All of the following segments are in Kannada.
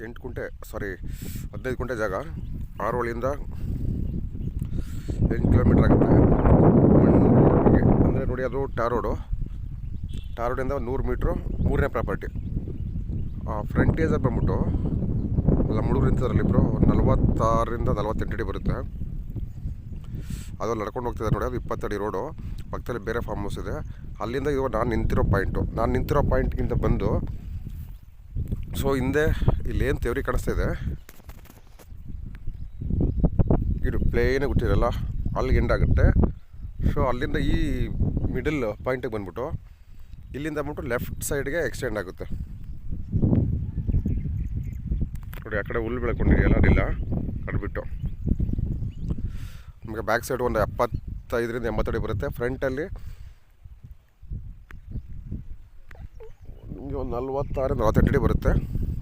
15 ಗುಂಟೆ ಜಾಗ. ಆರೋಳಿಯಿಂದ 8 ಕಿಲೋಮೀಟ್ರ್ ಆಗುತ್ತೆ ರೋಡ್ಗೆ. ಅಂದರೆ ನೋಡಿ ಅದು ಟಾರ್ ರೋಡಿಂದ 100 ಮೀಟ್ರು 3ನೇ ಪ್ರಾಪರ್ಟಿ. ಫ್ರಂಟೇಜ್ ಬಂದ್ಬಿಟ್ಟು ಎಲ್ಲ ಮುಳುಗರು ನಿಂತಿದ್ದಾರಲ್ಲಿ ಇಬ್ಬರು 46ರಿಂದ 48 ಅಡಿ ಬರುತ್ತೆ. ಅದು ನಡ್ಕೊಂಡು ಹೋಗ್ತಿದ್ದಾರೆ ನೋಡಿ, ಅದು 20 ಅಡಿ ರೋಡು. ಪಕ್ಕದಲ್ಲಿ ಬೇರೆ ಫಾರ್ಮ್ ಹೌಸ್ ಇದೆ. ಅಲ್ಲಿಂದ ಇವಾಗ ನಾನು ನಿಂತಿರೋ ಪಾಯಿಂಟ್ಗಿಂತ ಬಂದು ಸೊ ಹಿಂದೆ ಇಲ್ಲೇನು ತೇವರಿ ಕಾಣಿಸ್ತಾ ಇದೆ, ಇದು ಪ್ಲೇನೇ ಗೊತ್ತಿರಲ್ಲ, ಅಲ್ಲಿಗೆ ಎಂಡ್ ಆಗುತ್ತೆ. ಸೊ ಅಲ್ಲಿಂದ ಈ ಮಿಡಲ್ ಪಾಯಿಂಟಿಗೆ ಬಂದ್ಬಿಟ್ಟು ಇಲ್ಲಿಂದ ಬಂದ್ಬಿಟ್ಟು ಲೆಫ್ಟ್ ಸೈಡ್ಗೆ ಎಕ್ಸ್ಟೆಂಡ್ ಆಗುತ್ತೆ ನೋಡಿ. ಆ ಕಡೆ ಹುಲ್ಲು ಬೆಳ್ಕೊಂಡಿದೆಯಲ್ಲ ಅದಿಲ್ಲ, ಕಡ್ಬಿಟ್ಟು ನಮಗೆ ಬ್ಯಾಕ್ ಸೈಡ್ ಒಂದು 75ರಿಂದ 80 ಅಡಿ ಬರುತ್ತೆ. ಫ್ರಂಟಲ್ಲಿ ನಿಮಗೆ ಒಂದು 46ರಿಂದ 48 ಅಡಿ ಬರುತ್ತೆ.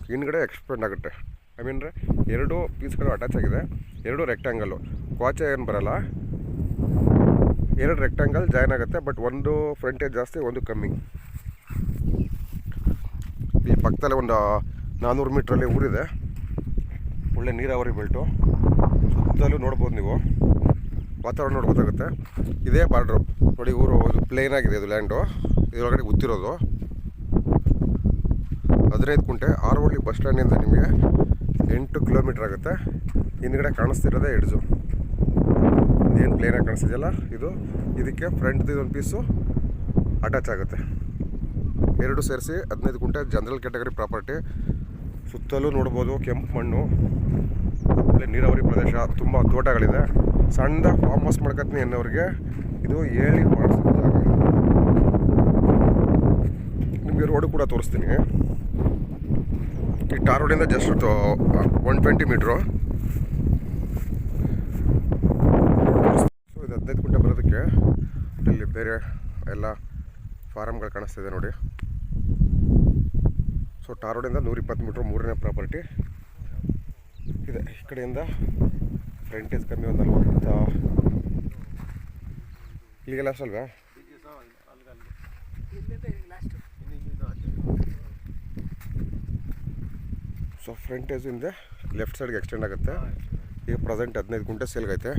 ಹಿಂದ್ಗಡೆ ಎಕ್ಸ್ಪೆಂಡ್ ಆಗುತ್ತೆ. ಅಂದರೆ 2 ಪೀಸ್ಗಳು ಅಟ್ಯಾಚ್ ಆಗಿದೆ, 2 ರೆಕ್ಟ್ಯಾಂಗಲ್ಲು. ಕ್ವಾಚೆ ಏನು ಬರೋಲ್ಲ, 2 ರೆಕ್ಟ್ಯಾಂಗಲ್ ಜಾಯ್ನ್ ಆಗುತ್ತೆ. ಬಟ್ ಒಂದು ಫ್ರಂಟೇಜ್ ಜಾಸ್ತಿ, ಒಂದು ಕಮ್ಮಿ. ಈ ಪಕ್ಕದಲ್ಲೇ ಒಂದು 400 ಮೀಟ್ರಲ್ಲಿ ಊರಿದೆ, ಒಳ್ಳೆ ನೀರಾವರಿ ಬೆಲ್ಟು. ಸುತ್ತಲೂ ನೋಡ್ಬೋದು, ನೀವು ವಾತಾವರಣ ನೋಡ್ಬೋದಾಗುತ್ತೆ. ಇದೇ ಬಾರ್ಡ್ರು ನೋಡಿ, ಊರು ಇದು ಪ್ಲೇನ್ ಆಗಿದೆ, ಇದು ಲ್ಯಾಂಡು ಇದರೊಳಗಡೆ ಗೊತ್ತಿರೋದು. 15 ಗುಂಟೆ. ಆರೋಳಿ ಬಸ್ ಸ್ಟ್ಯಾಂಡಿಂದ ನಿಮಗೆ 8 ಕಿಲೋಮೀಟ್ರ್ ಆಗುತ್ತೆ. ಹಿಂದ್ಗಡೆ ಕಾಣಿಸ್ತಿರೋದೇ ಎಡ್ಜು, ಏನು ಪ್ಲೇನಾಗಿ ಕಾಣಿಸ್ತಿದೆಯಲ್ಲ ಇದಕ್ಕೆ ಫ್ರಂಟ್ದು ಇದೊಂದು ಪೀಸು ಅಟ್ಯಾಚ್ ಆಗುತ್ತೆ. 2 ಸೇರಿಸಿ 15 ಗುಂಟೆ ಜನರಲ್ ಕ್ಯಾಟಗರಿ ಪ್ರಾಪರ್ಟಿ. ಸುತ್ತಲೂ ನೋಡ್ಬೋದು ಕೆಂಪು ಮಣ್ಣು, ಒಳ್ಳೆ ನೀರಾವರಿ ಪ್ರದೇಶ, ತುಂಬ ತೋಟಗಳಿದೆ. ಸಣ್ಣದಾಗಿ ಫಾರ್ಮ್ ಹೌಸ್ ಮಾಡ್ಕೊತೀನಿ ಅನ್ನೋರಿಗೆ ಇದು ಹೇಳಿ ಮಾಡಿಸಿದ ಜಾಗ. ನಿಮಗೆ ರೋಡು ಕೂಡ ತೋರಿಸ್ತೀನಿ. ಈ ಟಾರ್ ರೋಡಿಂದ ಜಸ್ಟ್ 120 ಮೀಟ್ರು. ಸೊ ಇದು 15 ಗುಂಟೆ ಬರೋದಕ್ಕೆ ಇಲ್ಲಿ ಬೇರೆ ಎಲ್ಲ ಫಾರಮ್ಗಳು ಕಾಣಿಸ್ತಿದೆ ನೋಡಿ. ಸೊ ಟಾರ್ ರೋಡಿಂದ 120 ಮೀಟ್ರ್ 3ನೇ ಪ್ರಾಪರ್ಟಿ ಇದೆ. ಈ ಕಡೆಯಿಂದ ಫ್ರಂಟೇಜ್ ಕಮ್ಮಿ, ಒಂದು 40 ಇಲ್ಲಿಗೆಲ್ಲ ಅಷ್ಟಲ್ವಾ. ಸೊ ಫ್ರಂಟೇಜಿಂದ ಲೆಫ್ಟ್ ಸೈಡ್ಗೆ ಎಕ್ಸ್ಟೆಂಡ್ ಆಗುತ್ತೆ. ಈಗ ಪ್ರೆಸೆಂಟ್ 15 ಗುಂಟೆ ಸೇಲ್ಗೈತೆ.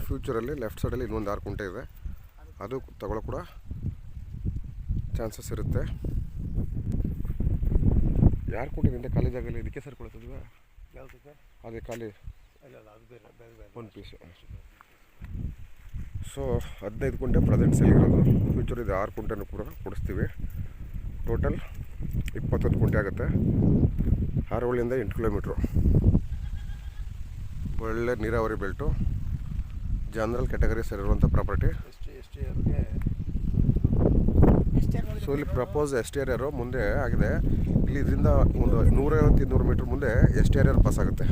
ಫ್ಯೂಚರಲ್ಲಿ ಲೆಫ್ಟ್ ಸೈಡಲ್ಲಿ ಇನ್ನೊಂದು 6 ಗುಂಟೆ ಇದೆ, ಅದು ತಗೊಳ್ಳೋ ಕೂಡ ಚಾನ್ಸಸ್ ಇರುತ್ತೆ. ಯಾರು ಕೊಟ್ಟಿದ್ದೆ ಖಾಲಿ ಜಾಗದಲ್ಲಿ ಇದಕ್ಕೆ ಸೇರ್ಕೊಳ್ತಿದ್ವಾ? ಅದೇ ಖಾಲಿ ಒಂದು ಪೀಸು. ಸೊ 15 ಗುಂಟೆ ಪ್ರೆಸೆಂಟ್ ಸೇಲ್ ಇರೋದು. ಫ್ಯೂಚರ್ ಇದು 6 ಗುಂಟೆನೂ ಕೂಡ ಕೊಡಿಸ್ತೀವಿ. ಟೋಟಲ್ 21 ಗುಂಟೆ ಆಗುತ್ತೆ. ಆರೋಳಿಯಿಂದ 8 ಕಿಲೋಮೀಟ್ರು. ಒಳ್ಳೆ ನೀರಾವರಿ ಬೆಲ್ಟು, ಜನರಲ್ ಕ್ಯಾಟಗರಿ ಸೇರಿರುವಂಥ ಪ್ರಾಪರ್ಟಿ. ಸೊ ಇಲ್ಲಿ ಪ್ರಪೋಸ್ STRR ಮುಂದೆ ಆಗಿದೆ. ಇಲ್ಲಿ ಇದರಿಂದ ಒಂದು 150-200 ಮೀಟ್ರ್ ಮುಂದೆ STRR ಪಾಸ್ ಆಗುತ್ತೆ.